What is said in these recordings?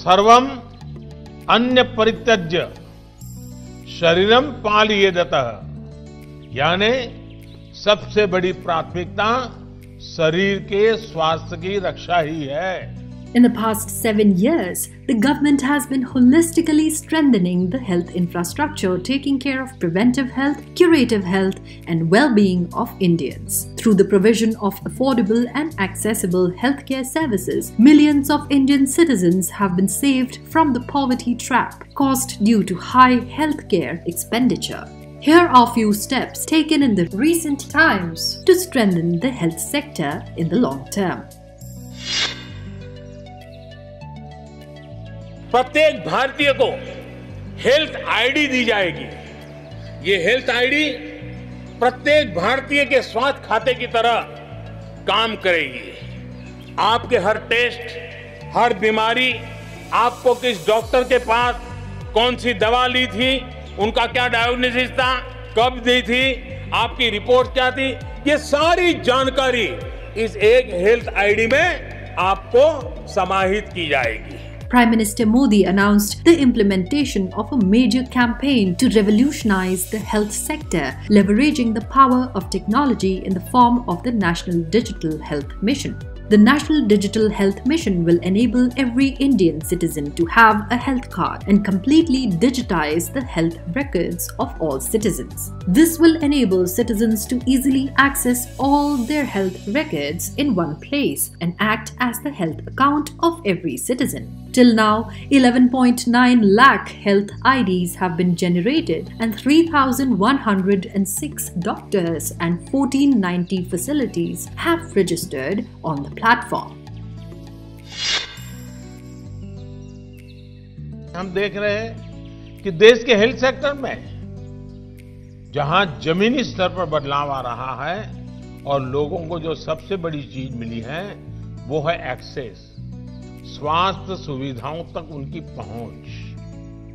सर्वं अन्य परित्यज्य शरीरम पालयेदतः, यानी सबसे बड़ी प्राथमिकता शरीर के स्वास्थ्य की रक्षा ही है। In the past 7 years, the government has been holistically strengthening the health infrastructure, taking care of preventive health, curative health, and well-being of Indians. Through the provision of affordable and accessible healthcare services, millions of Indian citizens have been saved from the poverty trap caused due to high healthcare expenditure. Here are few steps taken in the recent times to strengthen the health sector in the long term. प्रत्येक भारतीय को health ID दी जाएगी। ये health ID प्रत्येक भारतीय के स्वास्थ्य खाते की तरह काम करेगी। आपके हर टेस्ट, हर बीमारी, आपको किस डॉक्टर के पास कौन सी दवा ली थी, उनका क्या डायग्नोसिस था, कब दी थी, आपकी रिपोर्ट क्या थी, ये सारी जानकारी इस एक हेल्थ आईडी में आपको समाहित की जाएगी। Prime Minister Modi announced the implementation of a major campaign to revolutionize the health sector, leveraging the power of technology in the form of the National Digital Health Mission. The National Digital Health Mission will enable every Indian citizen to have a health card and completely digitize the health records of all citizens. This will enable citizens to easily access all their health records in one place and act as the health account of every citizen. Till now, 11.9 lakh health IDs have been generated and 3,106 doctors and 1490 facilities have registered on the platform. हम देख रहे हैं कि देश के health sector में जहां जमीनी स्तर पर बदलाव आ रहा है और लोगों को जो सबसे बड़ी चीज मिली है वो है एक्सेस, स्वास्थ्य सुविधाओं तक उनकी पहुंच।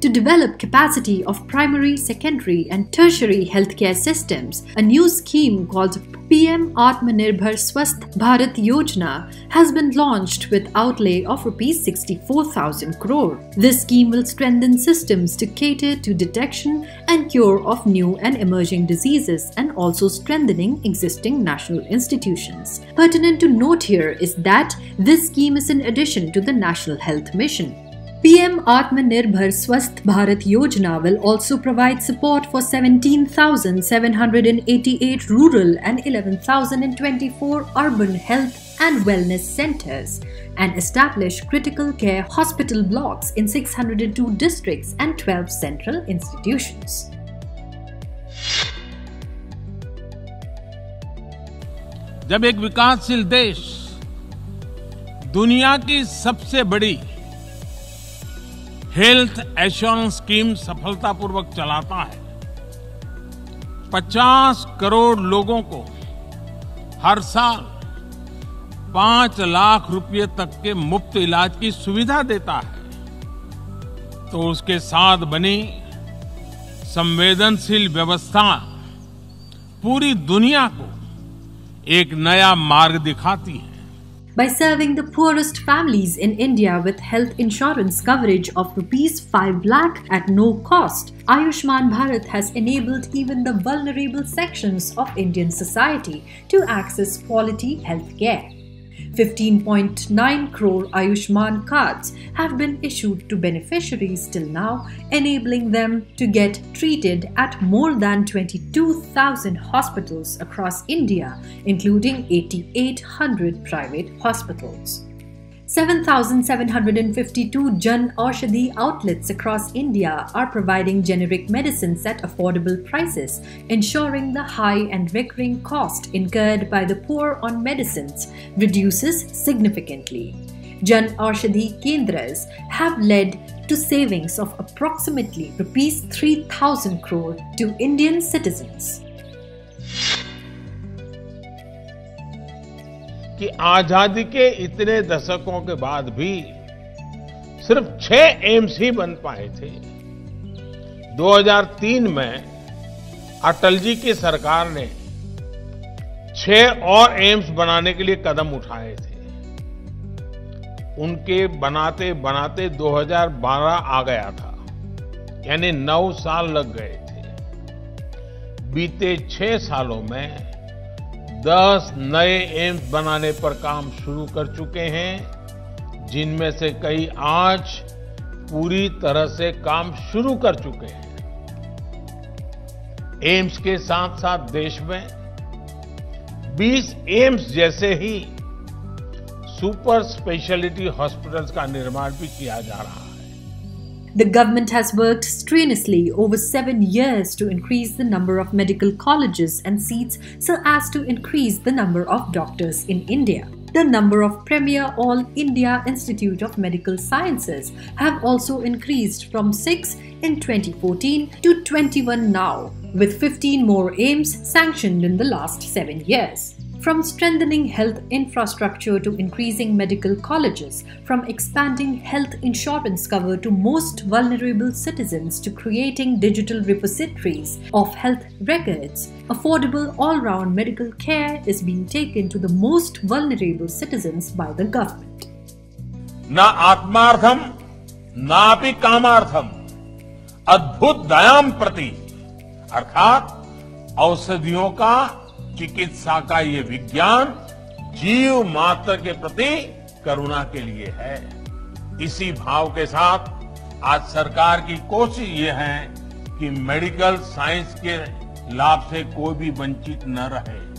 To develop capacity of primary, secondary and tertiary healthcare systems, a new scheme called PM Atmanirbhar Swasth Bharat Yojana has been launched with outlay of Rs 64,000 crore. This scheme will strengthen systems to cater to detection and cure of new and emerging diseases and also strengthening existing national institutions. Pertinent to note here is that this scheme is in addition to the National Health Mission. PM Atmanirbhar Swasth Bharat Yojana will also provide support for 17,788 rural and 11,024 urban health and wellness centers and establish critical care hospital blocks in 602 districts and 12 central institutions. जब एक विकासशील देश दुनिया की सबसे बड़ी health assurance scheme सफलतापूर्वक चलाता है, 50 करोड़ लोगों को हर साल 5 लाख रुपए तक के मुफ्त इलाज की सुविधा देता है, तो उसके साथ बनी संवेदनशील व्यवस्था पूरी दुनिया को एक नया मार्ग दिखाती है। By serving the poorest families in India with health insurance coverage of Rs 5 lakh at no cost, Ayushman Bharat has enabled even the vulnerable sections of Indian society to access quality health care. 15.9 crore Ayushman cards have been issued to beneficiaries till now, enabling them to get treated at more than 22,000 hospitals across India, including 8,800 private hospitals. 7,752 Jan Aushadhi outlets across India are providing generic medicines at affordable prices, ensuring the high and recurring cost incurred by the poor on medicines reduces significantly. Jan Aushadhi Kendras have led to savings of approximately Rs 3,000 crore to Indian citizens. कि आजादी के इतने दशकों के बाद भी सिर्फ 6 AIIMS ही बन पाए थे। 2003 में अटल जी की सरकार ने 6 और एम्स बनाने के लिए कदम उठाए थे। उनके बनाते बनाते 2012 आ गया था, यानी 9 साल लग गए थे। बीते 6 सालों में 10 नए एम्स बनाने पर काम शुरू कर चुके हैं, जिनमें से कई आज पूरी तरह से काम शुरू कर चुके हैं। एम्स के साथ साथ देश में 20 एम्स जैसे ही सुपर स्पेशलिटी हॉस्पिटल्स का निर्माण भी किया जा रहा है। The government has worked strenuously over 7 years to increase the number of medical colleges and seats so as to increase the number of doctors in India. The number of premier All India Institute of Medical Sciences have also increased from 6 in 2014 to 21 now, with 15 more AIIMS sanctioned in the last 7 years. From strengthening health infrastructure to increasing medical colleges, from expanding health insurance cover to most vulnerable citizens to creating digital repositories of health records, affordable all-round medical care is being taken to the most vulnerable citizens by the government. न आत्मार्थम नापि कामार्थम अद्भुत दयाम प्रति, अर्थात औषधियों का, चिकित्सा का ये विज्ञान जीव मात्र के प्रति करुणा के लिए है। इसी भाव के साथ आज सरकार की कोशिश ये है कि मेडिकल साइंस के लाभ से कोई भी वंचित न रहे।